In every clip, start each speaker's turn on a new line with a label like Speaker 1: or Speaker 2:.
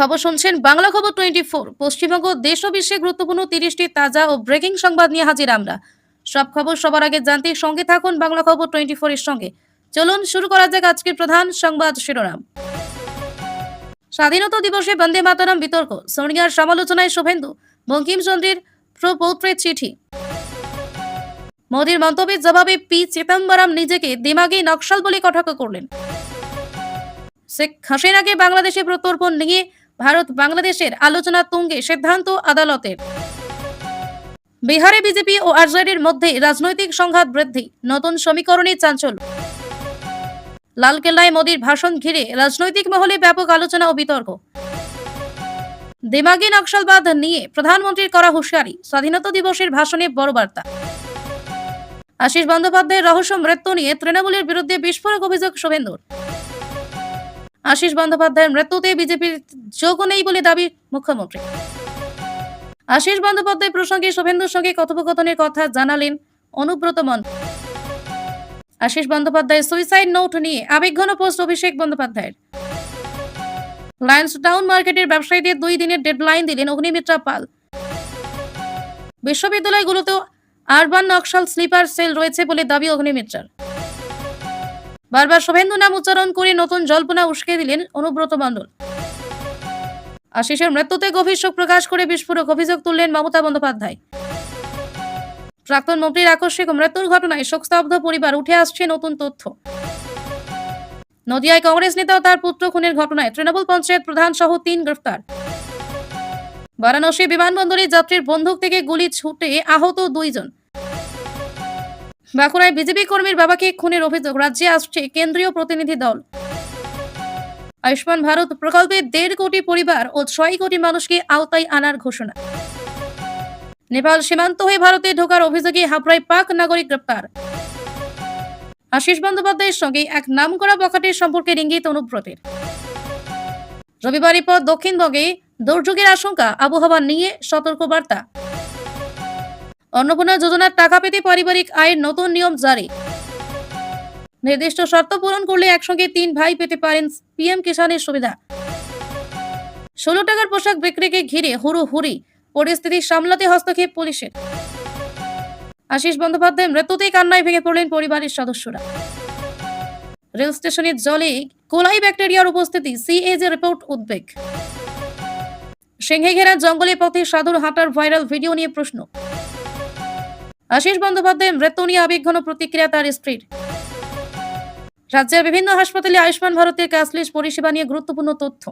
Speaker 1: খবর শুনছেন বাংলা খবর 24। পশ্চিমবঙ্গ দেশ ও বিশ্বে গুরুত্বপূর্ণ 30টি তাজা ও ব্রেকিং সংবাদ নিয়ে হাজির আমরা। সব খবর সবার আগে জানতে সঙ্গে থাকুন বাংলা খবর 24 এর সঙ্গে। চলুন শুরু করা যাক আজকের প্রধান সংবাদ শিরোনাম। স্বাধীনতা দিবসে বন্দে মাতরম বিতর্ক, সোনিয়ার সমালোচনায় শুভেন্দু, বঙ্কিমচন্দ্রের প্রপৌত্রের চিঠি। মোদীর মন্তব্যের জবাবে পি চিদম্বরম নিজেকে দিমাগি নকশাল বলে কটাক্ষ করলেন। শেখ হাসিনাকে বাংলাদেশে প্রত্যর্পণ নিয়ে ভারত বাংলাদেশের আলোচনা তুঙ্গে, সিদ্ধান্ত আদালতের। বিহারে বিজেপি ও আরজেডির মধ্যে রাজনৈতিক সংঘাত বৃদ্ধি, নতুন সমীকরণে চাঞ্চল্য। লালকেল্লায় মোদীর ভাষণ ঘিরে রাজনৈতিক মহলে ব্যাপক আলোচনা ও বিতর্ক। দিমাগি নকশালবাদ নিয়ে প্রধানমন্ত্রীর করা হুঁশিয়ারি, স্বাধীনতা দিবসের ভাষণে বড় বার্তা। আশিস বন্দ্যোপাধ্যায়ের রহস্য মৃত্যু নিয়ে তৃণমূলের বিরুদ্ধে বিস্ফোরক অভিযোগ শুভেন্দুর। আশিস বন্দ্যোপাধ্যায়ের মৃত্যুতে বিজেপির যোগ নেই বলে দাবি মুখ্যমন্ত্রী। আশিস বন্দ্যোপাধ্যায় প্রসঙ্গে শুভেন্দুর সঙ্গে কথোপকথনের কথা জানালেন অনুব্রত মণ্ডল। আশিস বন্দ্যোপাধ্যায়ের সুইসাইড নোট নিয়ে আবেগঘন পোস্ট অভিষেক বন্দ্যোপাধ্যায়ের। লায়ন্স টাউন মার্কেটের ব্যবসায়ীদের 2 দিনের ডেডলাইন দিলেন অগ্নিমিত্রা পাল। বিশ্ববিদ্যালয়গুলোতেও আরবান নকশাল স্লিপার সেল রয়েছে বলে দাবি অগ্নিমিত্রার। বারবার শুভেন্দু নাম উচ্চারণ করে নতুন জল্পনা উস্কে দিলেন অনুব্রত মণ্ডল। আশিসের মৃত্যুতে গভীর শোক প্রকাশ করে বিস্ফোরক অভিযোগ তুললেন মমতা বন্দ্যোপাধ্যায়। প্রাক্তন মন্ত্রীর আকস্মিক মৃত্যুর ঘটনায় শোকস্তব্ধ পরিবার, উঠে আসছে নতুন তথ্য। নদিয়ায় কংগ্রেস নেতা ও তার পুত্র খুনের ঘটনায় তৃণমূল পঞ্চায়েত প্রধান সহ 3 গ্রেফতার। বারাণসী বিমানবন্দরে যাত্রীর বন্দুক থেকে গুলি ছুটে আহত 2 জন। বাঁকুড়ায় বিজেপি কর্মীর বাবাকে খুনের অভিযোগ, রাজ্যে আসছে কেন্দ্রীয় প্রতিনিধি দল। আয়ুষ্মান ভারত প্রকল্পে 1.5 কোটি পরিবার ও 6 কোটি মানুষকে আওতায় আনার ঘোষণা। নেপাল সীমান্ত হয়ে ভারতে ঢোকার অভিযোগে হাবড়ায় পাক নাগরিক গ্রেপ্তার। আশিস বন্দ্যোপাধ্যায়ের সঙ্গে এক নামকরা বখাটের সম্পর্কের ইঙ্গিত অনুব্রতের। রবিবারের পর দক্ষিণবঙ্গে দুর্যোগের আশঙ্কা, আবহাওয়া নিয়ে সতর্কবার্তা। অন্নপূর্ণা যোজনার টাকা পেতে পারিবারিক আয়ের নতুন নিয়ম জারি। নির্দিষ্ট শর্ত পূরণ করলে একসঙ্গে 3 ভাই পেতে পারেন পিএম কিষানের সুবিধা। 16 টাকার পোশাক বিক্রিকে ঘিরে হুড়োহুড়ি, পরিস্থিতি সামলাতে হস্তক্ষেপ পুলিশের। আশিস বন্দ্যোপাধ্যায়ের মৃত্যুতে কান্নায় ভেঙে পড়লেন পরিবারের সদস্যরা। রেল স্টেশনের জলে কোলাই ব্যাকটেরিয়ার উপস্থিতি, সিএজে রিপোর্ট উদ্বেগ। সিংহে ঘেরা জঙ্গলের পথে সাধুর হাঁটার ভাইরাল ভিডিও নিয়ে প্রশ্ন। আশিস বন্দ্যোপাধ্যায়ের মৃত্যু নিয়ে আবেগঘন প্রতিক্রিয়া তার স্ত্রীর। রাজ্যের বিভিন্ন হাসপাতালে আয়ুষ্মান ভারতের ক্যাশলেস পরিষেবা নিয়ে গুরুত্বপূর্ণ তথ্য।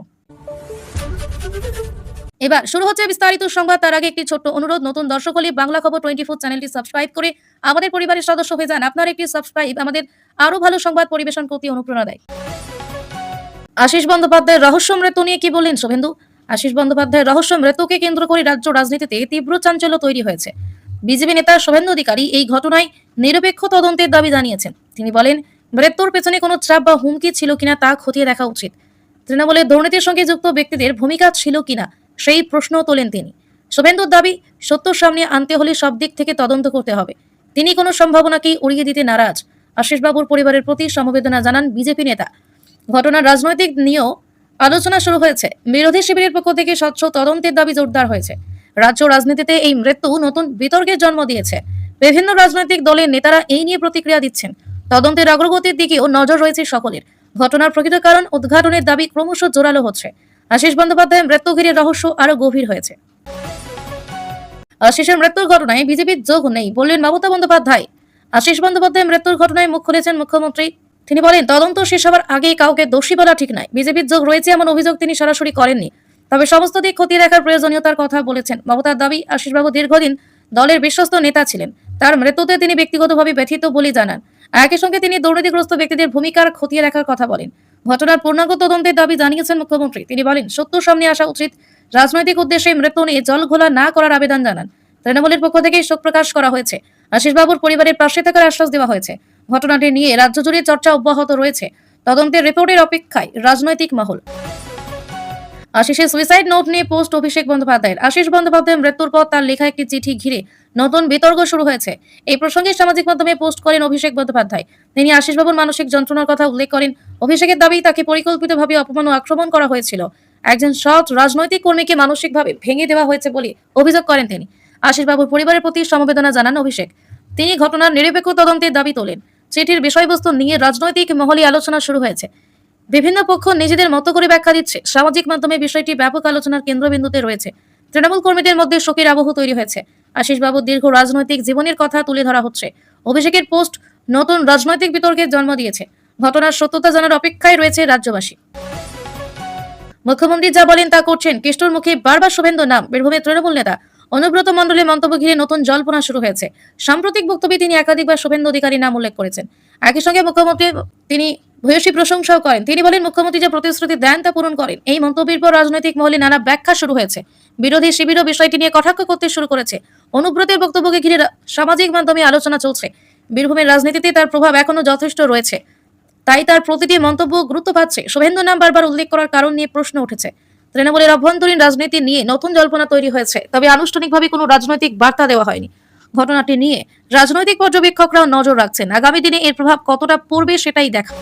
Speaker 1: এবার শুরু হচ্ছে বিস্তারিত সংবাদ। তার আগে একটি ছোট্ট অনুরোধ, নতুন দর্শক হলে বাংলা খবর 24 চ্যানেলটি সাবস্ক্রাইব করে আমাদের পরিবারের সদস্য হয়ে যান। আপনার একটি সাবস্ক্রাইব আমাদের আরো ভালো সংবাদ পরিবেশন করতে অনুপ্রেরণা দেয়। আশিস বন্দ্যোপাধ্যায়ের রহস্য মৃত্যু নিয়ে কি বললেন শুভেন্দু? আশিস বন্দ্যোপাধ্যায়ের রহস্য মৃত্যুকে কেন্দ্র করে রাজ্য রাজনীতিতে তীব্র চাঞ্চল্য তৈরি হয়েছে। বিজেপি নেতা শুভেন্দু অধিকারী এই ঘটনায় নিরপেক্ষ তদন্তের দাবি জানিয়েছেন। তিনি বলেন, মৃত্যুর পেছনে কোনো চাপ বা হুমকি ছিল কিনা তা খতিয়ে দেখা উচিত। তৃণমূলের দুর্নীতির সঙ্গে যুক্ত ব্যক্তিদের ভূমিকা ছিল কিনা সেই প্রশ্ন তোলেন তিনি। শুভেন্দুর দাবি, সত্যর সামনে আনতে হলে সব দিক থেকে তদন্ত করতে হবে। তিনি কোনো সম্ভাবনাকেই উড়িয়ে দিতে নারাজ। আশিসবাবুর পরিবারের প্রতি সমবেদনা জানান বিজেপি নেতা। ঘটনার রাজনৈতিক নিয়েও আলোচনা শুরু হয়েছে। বিরোধী শিবিরের পক্ষ থেকে স্বচ্ছ তদন্তের দাবি জোরদার হয়েছে। রাজ্য রাজনীতিতে এই মৃত্যু নতুন বিতর্কের জন্ম দিয়েছে। বিভিন্ন রাজনৈতিক দলের নেতারা এই নিয়ে প্রতিক্রিয়া দিচ্ছেন। তদন্তের অগ্রগতির দিকেও নজর রয়েছে সকলের। ঘটনার প্রকৃত কারণ উদ্ঘাটনের দাবি ক্রমশ জোরালো হচ্ছে। আশিস বন্দ্যোপাধ্যায়ের মৃত্যু ঘিরে রহস্য আরো গভীর হয়েছে। আশিসের মৃত্যুর ঘটনায় বিজেপির যোগ নেই বললেন মমতা বন্দ্যোপাধ্যায়। আশিস বন্দ্যোপাধ্যায়ের মৃত্যুর ঘটনায় মুখ খুলেছেন মুখ্যমন্ত্রী। তিনি বলেন, তদন্ত শেষ হওয়ার আগে কাউকে দোষী বলা ঠিক নয়। বিজেপির যোগ রয়েছে এমন অভিযোগ তিনি সরাসরি করেননি, তবে সমস্ত দিক খতিয়ে দেখার প্রয়োজনীয়তার কথা বলেছেন। মমতার দাবি, আশিসবাবু দীর্ঘদিন দলের বিশ্বস্ত নেতা ছিলেন। তার মৃত্যুতে তিনি ব্যক্তিগতভাবে ব্যথিত বলে জানান। একই সঙ্গে তিনি দুর্নীতিগ্রস্ত ব্যক্তিদের ভূমিকার খতিয়ে দেখার কথা বলেন। ঘটনার পূর্ণাঙ্গ তদন্তের দাবি জানিয়েছেন মুখ্যমন্ত্রী। তিনি বলেন, সত্য সামনে আসা উচিত। রাজনৈতিক উদ্দেশ্যে মৃত্যু নিয়ে জল ঘোলা না করার আবেদন জানান। তৃণমূলের পক্ষ থেকে শোক প্রকাশ করা হয়েছে। আশিসবাবুর পরিবারের পাশে থাকার আশ্বাস দেওয়া হয়েছে। ঘটনাটি নিয়ে রাজ্য জুড়ে চর্চা অব্যাহত রয়েছে। তদন্তের রিপোর্টের অপেক্ষায় রাজনৈতিক মহল। আশিসের সুইসাইড নোট নিয়ে পোস্ট অভিষেক বন্দ্যোপাধ্যায়ের। আশিস বন্দ্যোপাধ্যায়ের মৃত্যুর পর তার লেখা একটি চিঠি ঘিরে নতুন বিতর্ক শুরু হয়েছে। এই প্রসঙ্গে সামাজিক মাধ্যমে পোস্ট করেন অভিষেক বন্দ্যোপাধ্যায়। তিনি আশিসবাবুর মানসিক যন্ত্রণার কথা উল্লেখ করেন। অভিষেকের দাবি, তাকে পরিকল্পিতভাবে অপমান ও আক্রমণ করা হয়েছিল। একজন সৎ রাজনৈতিক কর্মীকে মানসিকভাবে ভেঙে দেওয়া হয়েছে বলে অভিযোগ করেন তিনি। আশিস বাবুর পরিবারের প্রতি সমবেদনা জানান অভিষেক। তিনি ঘটনার নিরপেক্ষ তদন্তের দাবি তোলেন। চিঠির বিষয়বস্তু নিয়ে রাজনৈতিক মহলে আলোচনা শুরু হয়েছে। বিভিন্ন পক্ষ নিজেদের মতো করে ব্যাখ্যা দিচ্ছে। সামাজিক মাধ্যমে বিষয়টি ব্যাপক আলোচনার কেন্দ্রবিন্দুতে রয়েছে। তৃণমূল কর্মীদের মধ্যে শোকের আবহ তৈরি হয়েছে। আশিস বাবুর দীর্ঘ রাজনৈতিক জীবনের কথা তুলে ধরা হচ্ছে। অভিষেকের পোস্ট নতুন রাজনৈতিক বিতর্কের জন্ম দিয়েছে। ঘটনার সত্যতা জানার অপেক্ষায় রয়েছে রাজ্যবাসী। মুখ্যমন্ত্রী যা বলেন তা করছেন, কেষ্টর মুখে বারবার শুভেন্দু নাম। বীরভূমের তৃণমূল নেতা অনুব্রত মণ্ডলের মন্তব্য ঘিরে নতুন জল্পনা শুরু হয়েছে। সাম্প্রতিক বক্তব্যে তিনি একাধিকবার শুভেন্দু অধিকারীর নাম উল্লেখ করেছেন। একই সঙ্গে মুখ্যমন্ত্রী তিনি ভূয়সী প্রশংসাও করেন। তিনি বলেন, মুখ্যমন্ত্রী যে প্রতিশ্রুতি দেন তা পূরণ করেন। এই মন্তব্যের পর রাজনৈতিক মহলে নানা ব্যাখ্যা শুরু হয়েছে। বিরোধী শিবিরও বিষয়টি নিয়ে কটাক্ষ করতে শুরু করেছে। অনুব্রতের বক্তব্যকে ঘিরে সামাজিক মাধ্যমে আলোচনা চলছে। বীরভূমের রাজনীতিতে তার প্রভাব এখনো যথেষ্ট রয়েছে, তাই তার প্রতিটি মন্তব্য গুরুত্ব পাচ্ছে। শুভেন্দু নাম বারবার উল্লেখ করার কারণ নিয়ে প্রশ্ন উঠেছে। তৃণমূলের অভ্যন্তরীণ রাজনীতি নিয়ে নতুন জল্পনা তৈরি হয়েছে, তবে আনুষ্ঠানিকভাবে কোনো রাজনৈতিক বার্তা দেওয়া হয়নি। ঘটনাটি নিয়ে রাজনৈতিক পর্যবেক্ষকরাও নজর রাখছেন। আগামী দিনে এর প্রভাব কতটা পড়বে সেটাই দেখা।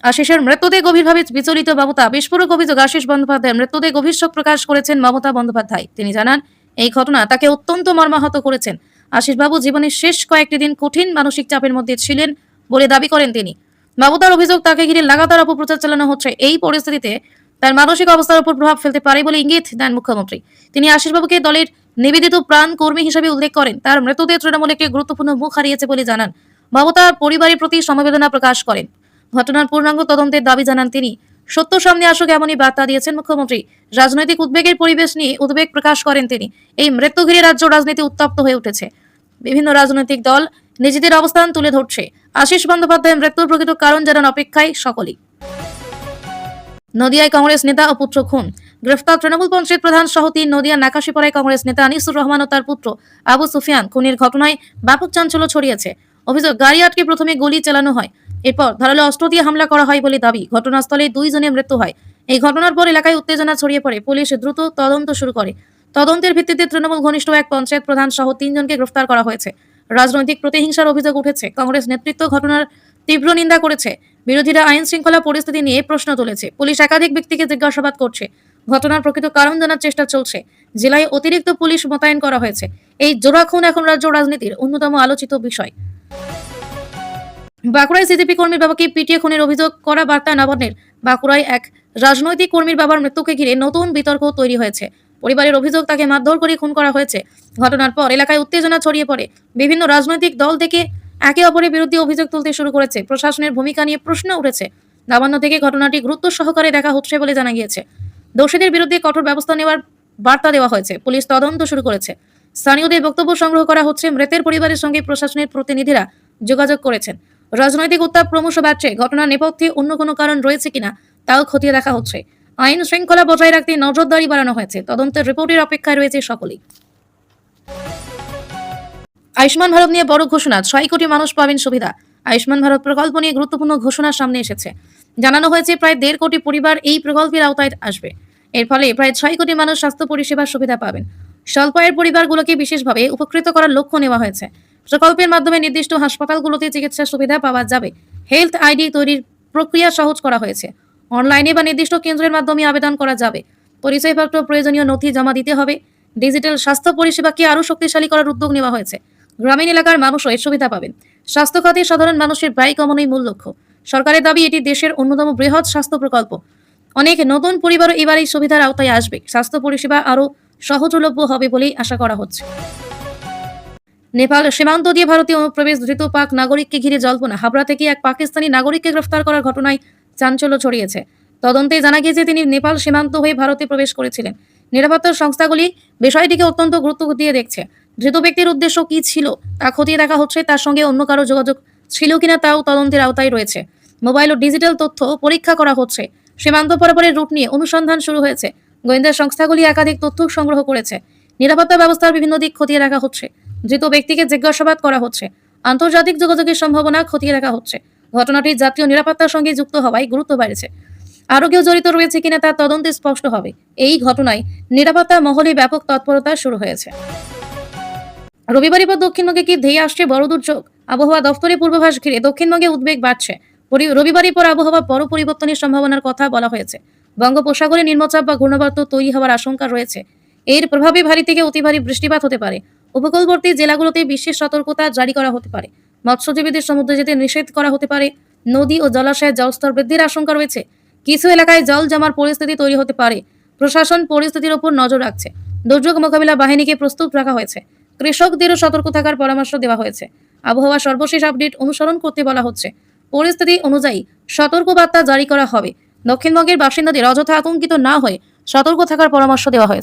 Speaker 1: আশিসের মৃত্যুতে গভীরভাবে বিচলিত মমতা। বিস্ফোরক অভিযোগ, আশিস বন্দ্যোপাধ্যায়ের মৃত্যুতে গভীর শোক প্রকাশ করেছেন মমতা বন্দ্যোপাধ্যায়। তিনি জানান, এই ঘটনা তাকে অত্যন্ত মর্মাহত করেছেন। আশিস বাবু জীবনের শেষ কয়েকটি দিন কঠিন মানসিক চাপের মধ্যে ছিলেন বলে দাবি করেন তিনি। মমতার অভিযোগ, তাকে ঘিরে লাগাতার অপপ্রচার চালানো হচ্ছে। এই পরিস্থিতিতে তার মানসিক অবস্থার উপর প্রভাব ফেলতে পারে বলে ইঙ্গিত দেন মুখ্যমন্ত্রী। তিনি আশিস বাবুকে দলের নিবেদিত প্রাণ কর্মী হিসেবে উল্লেখ করেন। তার মৃত্যুতে তৃণমূল একটি গুরুত্বপূর্ণ মুখ হারিয়েছে বলে জানান। মমতা পরিবারের প্রতি সমবেদনা প্রকাশ করেন। ঘটনার পূর্ণাঙ্গ তদন্তের দাবি জানান তিনি। সত্য সামনে আসুক এমনই বার্তা দিয়েছেন মুখ্যমন্ত্রী। রাজনৈতিক উদ্বেগের পরিবেশ নিয়ে উদ্বেগ প্রকাশ করেন তিনি। এই মৃত্যু ঘিরে রাজ্য রাজনীতি উত্তপ্ত হয়ে উঠেছে। বিভিন্ন রাজনৈতিক দল নিজেদের অবস্থান তুলে ধরছে। আশিস বন্দ্যোপাধ্যায়ের মৃত্যুর প্রকৃত কারণ জানান অপেক্ষায় সকলেই। নদিয়ায় কংগ্রেস নেতা ও পুত্র খুন, গ্রেফতার তৃণমূল পঞ্চায়েত প্রধান সহ 3 নদিয়া নাকাশিপাড়ায় কংগ্রেস নেতা আনিসুর রহমান ও তার পুত্র আবু সুফিয়ান খুনের ঘটনায় ব্যাপক চাঞ্চল্য ছড়িয়েছে। অভিযোগ, গাড়ি আটকে প্রথমে গুলি চালানো হয়, এরপর ধারালো অস্ত্র দিয়ে হামলা করা হয় বলে দাবি। ঘটনাস্থলে 2 জনের মৃত্যু হয়। এই ঘটনার পর এলাকায় উত্তেজনা ছড়িয়ে পড়ে। পুলিশ দ্রুত তদন্ত শুরু করে। তদন্তের ভিত্তিতে তৃণমূল ঘনিষ্ঠ এক পঞ্চায়েত প্রধান সহ 3 জনকে গ্রেফতার করা হয়েছে। রাজনৈতিক প্রতিহিংসার অভিযোগ উঠেছে। কংগ্রেস নেতৃত্ব ঘটনার তীব্র নিন্দা করেছে। বিরোধীরা আইন শৃঙ্খলা পরিস্থিতি নিয়ে প্রশ্ন তুলেছে। পুলিশ একাধিক ব্যক্তিকে জিজ্ঞাসাবাদ করছে। ঘটনার প্রকৃত কারণ জানার চেষ্টা চলছে। জেলায় অতিরিক্ত পুলিশ মোতায়েন করা হয়েছে। এই জোড়া খুন এখন রাজ্য রাজনীতির অন্যতম আলোচিত বিষয়। বাঁকুড়ায় সিজিপি কর্মীর বাবাকে পিটিয়ে খুনের অভিযোগ করা বার্তা নবান্নের। বাঁকুড়ায় এক রাজনৈতিক কর্মীর বাবার মৃত্যুকে ঘিরে নতুন বিতর্ক তৈরি হয়েছে। পরিবারের অভিযোগ, তাকে মারধর করে খুন করা হয়েছে। ঘটনার পর এলাকায় উত্তেজনা ছড়িয়ে পড়ে। বিভিন্ন রাজনৈতিক দল থেকে একে অপরের বিরুদ্ধে অভিযোগ তুলতে শুরু করেছে। প্রশাসনের ভূমিকা নিয়ে প্রশ্ন উঠেছে। নবান্ন থেকে ঘটনাটি গুরুত্ব সহকারে দেখা হচ্ছে বলে জানা গিয়েছে। দোষীদের বিরুদ্ধে কঠোর ব্যবস্থা নেওয়ার বার্তা দেওয়া হয়েছে। পুলিশ তদন্ত শুরু করেছে। স্থানীয়দের বক্তব্য সংগ্রহ করা হচ্ছে। মৃতের পরিবারের সঙ্গে প্রশাসনের প্রতিনিধিরা যোগাযোগ করেছেন। রাজনৈতিক উত্তাপ ক্রমশ বাড়ছে। ঘটনার নেপথ্যে অন্য কোনো কারণ রয়েছে কিনা তাও খতিয়ে দেখা হচ্ছে। আইন শৃঙ্খলা বজায় রাখতে নজরদারি বাড়ানো হয়েছে। তদন্তের রিপোর্টের অপেক্ষায় রয়েছে সকলেই। আয়ুষ্মান ভারত নিয়ে বড় ঘোষণা, 6 কোটি মানুষ পাবেন সুবিধা। আয়ুষ্মান ভারত প্রকল্প নিয়ে গুরুত্বপূর্ণ ঘোষণা সামনে এসেছে। জানানো হয়েছে প্রায় 1.5 কোটি পরিবার এই প্রকল্পের আওতায় আসবে। এর ফলে প্রায় 6 কোটি মানুষ স্বাস্থ্য পরিষেবার সুবিধা পাবেন। স্বল্প আয়ের পরিবারগুলোকে বিশেষভাবে উপকৃত করার লক্ষ্য নেওয়া হয়েছে। প্রকল্পের মাধ্যমে নির্দিষ্ট হাসপাতালগুলোতে চিকিৎসা সুবিধা পাওয়া যাবে। হেলথ আইডি তৈরির প্রক্রিয়া সহজ করা হয়েছে। অনলাইনে বা নির্দিষ্ট কেন্দ্রের মাধ্যমে আবেদন করা যাবে। পরিচয়পত্র, প্রয়োজনীয় নথি জমা দিতে হবে। ডিজিটাল স্বাস্থ্য পরিষেবাকে আরও শক্তিশালী করার উদ্যোগ নেওয়া হয়েছে। গ্রামীণ এলাকার মানুষও এর সুবিধা পাবেন। স্বাস্থ্য খাতে সাধারণ মানুষের ব্যয় কমানোই মূল লক্ষ্য। সরকারের দাবি, এটি দেশের অন্যতম বৃহৎ স্বাস্থ্য প্রকল্প। অনেক নতুন পরিবারও এবার এই সুবিধার আওতায় আসবে। স্বাস্থ্য পরিষেবা আরও সহজলভ্য হবে বলেই আশা করা হচ্ছে। নেপাল সীমান্ত দিয়ে ভারতীয় অনুপ্রবেশ, ধৃত পাক নাগরিককে ঘিরে জল্পনা। হাবড়া থেকে এক পাকিস্তানি নাগরিককে গ্রেফতার করার ঘটনায় চাঞ্চল্য ছড়িয়েছে। তদন্তে জানা গিয়েছে তিনি নেপাল সীমান্ত হয়ে ভারতে প্রবেশ করেছিলেন। নিরাপত্তা সংস্থাগুলি বিষয়টিকে অত্যন্ত গুরুত্ব দিয়ে দেখছে। ধৃত ব্যক্তির উদ্দেশ্য কি ছিল তা খতিয়ে দেখা হচ্ছে। তার সঙ্গে অন্য কারো যোগাযোগ ছিল কিনা তাও তদন্তের আওতায় রয়েছে। মোবাইল ও ডিজিটাল তথ্য পরীক্ষা করা হচ্ছে। সীমান্ত পারাপারের রুট নিয়ে অনুসন্ধান শুরু হয়েছে। গোয়েন্দা সংস্থাগুলি একাধিক তথ্য সংগ্রহ করেছে। নিরাপত্তা ব্যবস্থার বিভিন্ন দিক খতিয়ে দেখা হচ্ছে। ধৃত ব্যক্তিকে জিজ্ঞাসাবাদ করা হচ্ছে। আন্তর্জাতিক যোগাযোগের সম্ভাবনা খতিয়ে দেখা হচ্ছে। ঘটনাটি জাতীয় নিরাপত্তার সঙ্গে যুক্ত হওয়ায় গুরুত্ব বাড়ছে। আরও কেউ জড়িত রয়েছে কিনা তা তদন্তে স্পষ্ট হবে। এই ঘটনায় নিরাপত্তা মহলে ব্যাপক তৎপরতা শুরু হয়েছে। রবিবারের পর দক্ষিণবঙ্গে কি ধেয়ে আসছে বড় দুর্যোগ? আবহাওয়া দফতরের পূর্বাভাস ঘিরে দক্ষিণবঙ্গে উদ্বেগ বাড়ছে। রবিবারের পর আবহাওয়া বড় পরিবর্তনের সম্ভাবনার কথা বলা হয়েছে। বঙ্গোপসাগরে নিম্নচাপ বা ঘূর্ণাবর্ত তৈরি হওয়ার আশঙ্কা রয়েছে। এর প্রভাবে ভারী থেকে অতি ভারী বৃষ্টিপাত হতে পারে। উপকূলবর্তী জেলাগুলোতে বিশেষ সতর্কতা জারি করা হতে পারে। মৎস্যজীবীদের সমুদ্রে যেতে নিষেধ করা হতে পারে। নদী ও জলাশয়ে জলস্তর বৃদ্ধির আশঙ্কা রয়েছে। কিছু এলাকায় জল জমার পরিস্থিতি তৈরি হতে পারে। প্রশাসন পরিস্থিতির উপর নজর রাখছে। দুর্যোগ মোকাবিলা বাহিনীকে প্রস্তুত রাখা হয়েছে। কৃষকদেরও সতর্ক থাকার পরামর্শ দেওয়া হয়েছে। আবহাওয়া সর্বশেষ আপডেট অনুসরণ করতে বলা হচ্ছে। পরিস্থিতি অনুযায়ী সতর্কবার্তা জারি করা হবে। দক্ষিণবঙ্গের বাসিন্দাদের অযথা আতঙ্কিত না হয়ে সতর্ক থাকার পরামর্শ দেওয়া হয়েছে।